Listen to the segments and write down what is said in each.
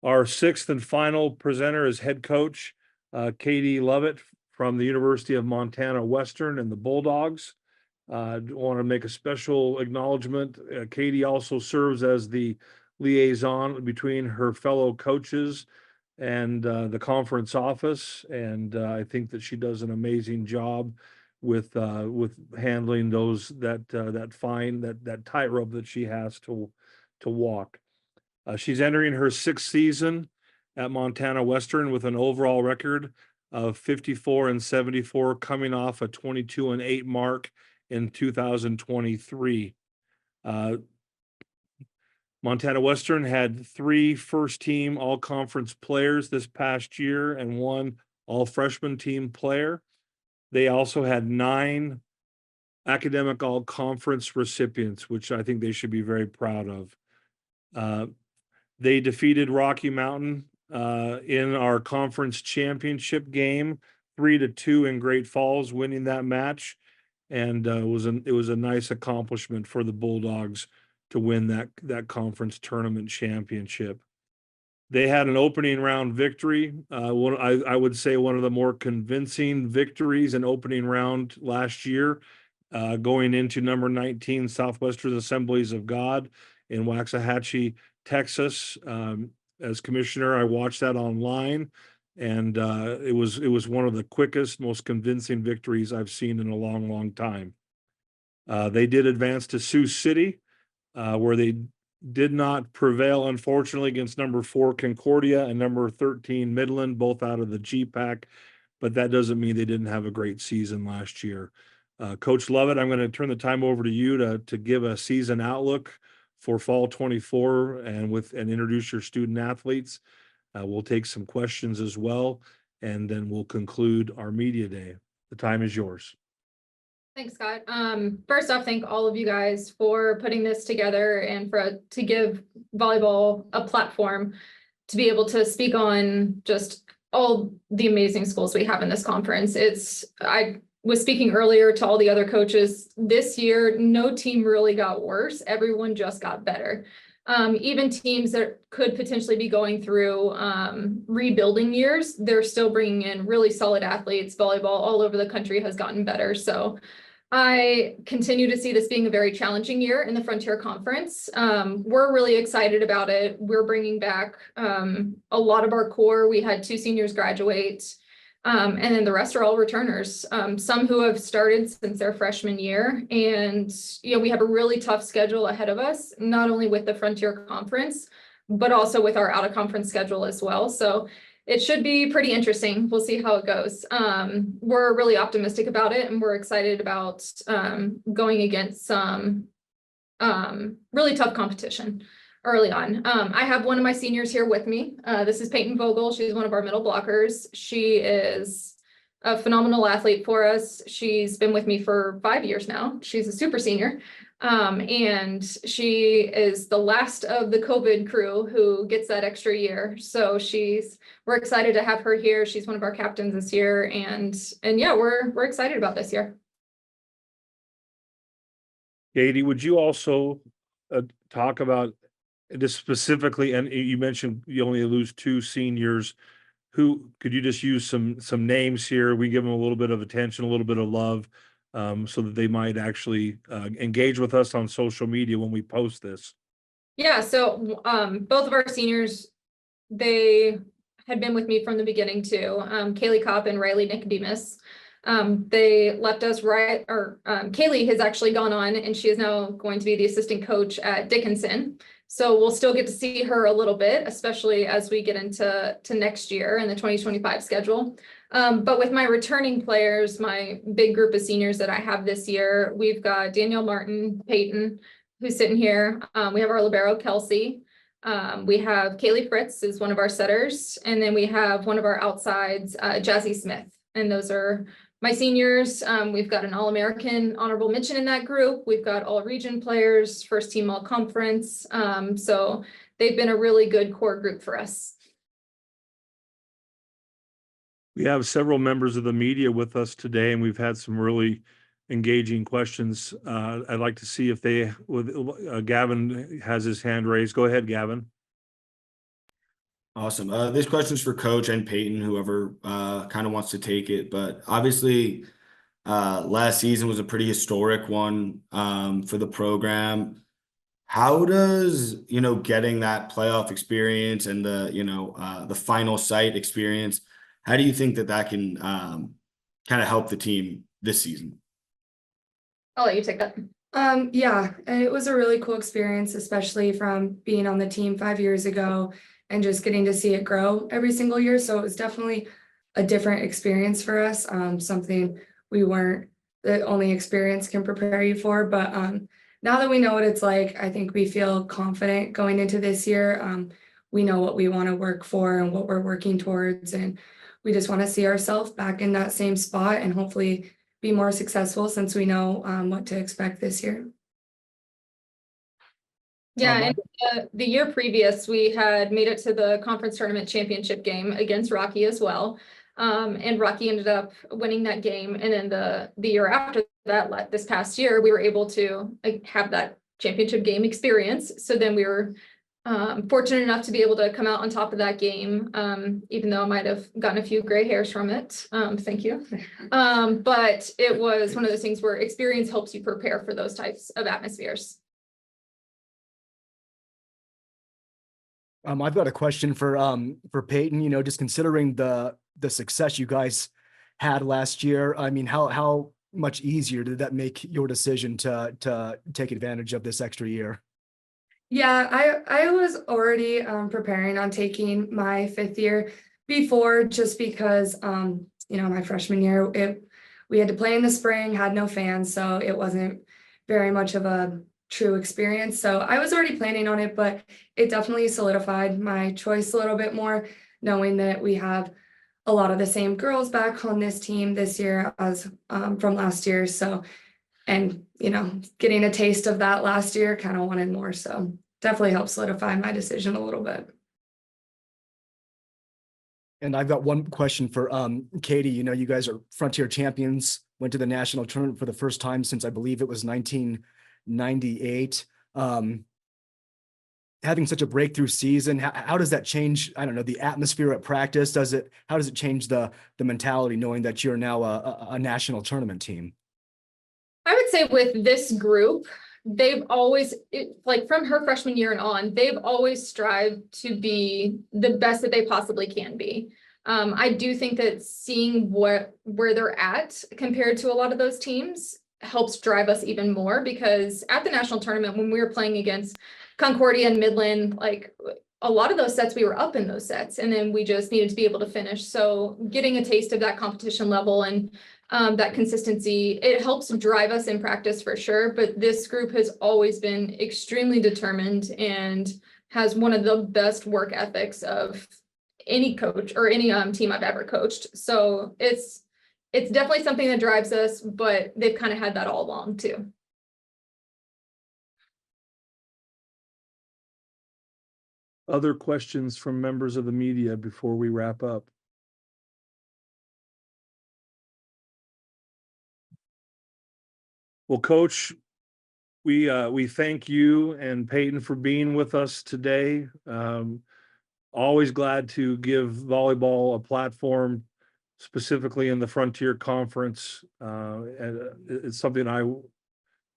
Our sixth and final presenter is head coach Katie Lovett from the University of Montana Western and the Bulldogs. I want to make a special acknowledgement. Katie also serves as the liaison between her fellow coaches and the conference office, and I think that she does an amazing job with handling that tightrope that she has to walk. She's entering her sixth season at Montana Western with an overall record of 54-74, coming off a 22-8 mark in 2023. Montana Western had 3 first-team all-conference players this past year and 1 all-freshman team player. They also had 9 academic all-conference recipients, which I think they should be very proud of. They defeated Rocky Mountain in our conference championship game, 3-2 in Great Falls, winning that match. And it was a nice accomplishment for the Bulldogs to win that conference tournament championship. They had an opening round victory. I would say one of the more convincing victories in opening round last year, going into number 19 Southwestern Assemblies of God in Waxahachie, Texas. As commissioner, I watched that online, and it was one of the quickest, most convincing victories I've seen in a long, long time. They did advance to Sioux City, where they did not prevail, unfortunately, against number 4 Concordia and number 13 Midland, both out of the GPAC, but that doesn't mean they didn't have a great season last year. Coach Lovett, I'm going to turn the time over to you to give a season outlook for fall 24 and introduce your student athletes. We'll take some questions as well, and then we'll conclude our media day. The time is yours. Thanks, Scott. First off, thank all of you guys for putting this together and to give volleyball a platform to be able to speak on just all the amazing schools we have in this conference. I was speaking earlier to all the other coaches. This year, no team really got worse. Everyone just got better. Even teams that could potentially be going through rebuilding years, they're still bringing in really solid athletes. Volleyball all over the country has gotten better. So I continue to see this being a very challenging year in the Frontier Conference. We're really excited about it. We're bringing back a lot of our core. We had 2 seniors graduate. And then the rest are all returners, some who have started since their freshman year. And, we have a really tough schedule ahead of us, not only with the Frontier Conference, but also with our out-of-conference schedule as well. So it should be pretty interesting. We'll see how it goes. We're really optimistic about it, and we're excited about going against some really tough competition early on. I have one of my seniors here with me. This is Peyton Vogl. She's one of our middle blockers. She is a phenomenal athlete for us. She's been with me for 5 years now. She's a super senior. And she is the last of the COVID crew who gets that extra year. So we're excited to have her here. She's one of our captains this year. And yeah, we're excited about this year. Katie, would you also talk about just specifically, and you mentioned you only lose 2 seniors. Who could you just use some names here? We give them a little bit of attention, a little bit of love, so that they might actually engage with us on social media when we post this. Yeah, so both of our seniors, they had been with me from the beginning too. Kaylee Kopp and Riley Nicodemus. They left us Kaylee has actually gone on, and she is now going to be the assistant coach at Dickinson. So we'll still get to see her a little bit, especially as we get into next year and the 2025 schedule. But with my returning players, my big group of seniors that I have this year, we've got Danielle Martin, Peyton, who's sitting here. We have our libero, Kelsey. We have Kaylee Fritz is one of our setters. And then we have one of our outsides, Jazzy Smith. And those are my seniors. We've got an All-American honorable mention in that group. We've got all region players, first team all conference. So they've been a really good core group for us. We have several members of the media with us today, and we've had some really engaging questions. I'd like to see if Gavin has his hand raised. Go ahead, Gavin. Awesome. This question is for Coach and Peyton, whoever kind of wants to take it. But obviously, last season was a pretty historic one for the program. How does, getting that playoff experience and the final site experience, how do you think that can kind of help the team this season? I'll let you take that. Yeah, it was a really cool experience, especially from being on the team 5 years ago and just getting to see it grow every single year. So it was definitely a different experience for us, something we weren't the only experience can prepare you for. But now that we know what it's like, I think we feel confident going into this year. We know what we want to work for and what we're working towards, and we just want to see ourselves back in that same spot and hopefully be more successful since we know what to expect this year. Yeah, and the year previous, we had made it to the conference tournament championship game against Rocky as well. And Rocky ended up winning that game. And then the year after that, this past year, we were able to have that championship game experience. So then we were fortunate enough to be able to come out on top of that game, even though I might have gotten a few gray hairs from it. Thank you. But it was one of those things where experience helps you prepare for those types of atmospheres. I've got a question for Peyton, just considering the success you guys had last year. I mean, how much easier did that make your decision to take advantage of this extra year? Yeah, I was already preparing on taking my 5th year before, just because my freshman year we had to play in the spring, had no fans, so it wasn't very much of a true experience. So I was already planning on it, but it definitely solidified my choice a little bit more, knowing that we have a lot of the same girls back on this team this year as from last year. So, and getting a taste of that last year, kind of wanted more. So definitely helped solidify my decision a little bit. And I've got one question for Katie. You guys are Frontier champions, went to the national tournament for the first time since I believe it was 1998. Having such a breakthrough season, how does that change, I don't know, the atmosphere at practice? How does it change the mentality knowing that you're now a national tournament team? I would say with this group, they've always, from her freshman year and on, they've always strived to be the best that they possibly can be. I do think that seeing where they're at compared to a lot of those teams helps drive us even more, because at the national tournament, when we were playing against Concordia and Midland, a lot of those sets, we were up in those sets, and then we just needed to be able to finish. So getting a taste of that competition level and that consistency, it helps drive us in practice for sure. But this group has always been extremely determined and has one of the best work ethics of any coach or any team I've ever coached. So it's definitely something that drives us, but they've kind of had that all along too. Other questions from members of the media before we wrap up? Well, Coach, we thank you and Peyton for being with us today. Always glad to give volleyball a platform, specifically in the Frontier Conference. And it's something I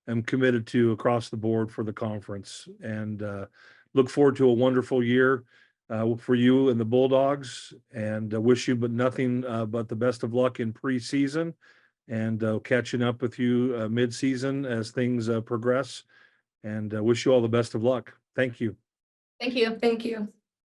am committed to across the board for the conference, and look forward to a wonderful year for you and the Bulldogs, and wish you nothing but the best of luck in preseason, and catching up with you mid-season as things progress, and wish you all the best of luck. Thank you. Thank you. Thank you.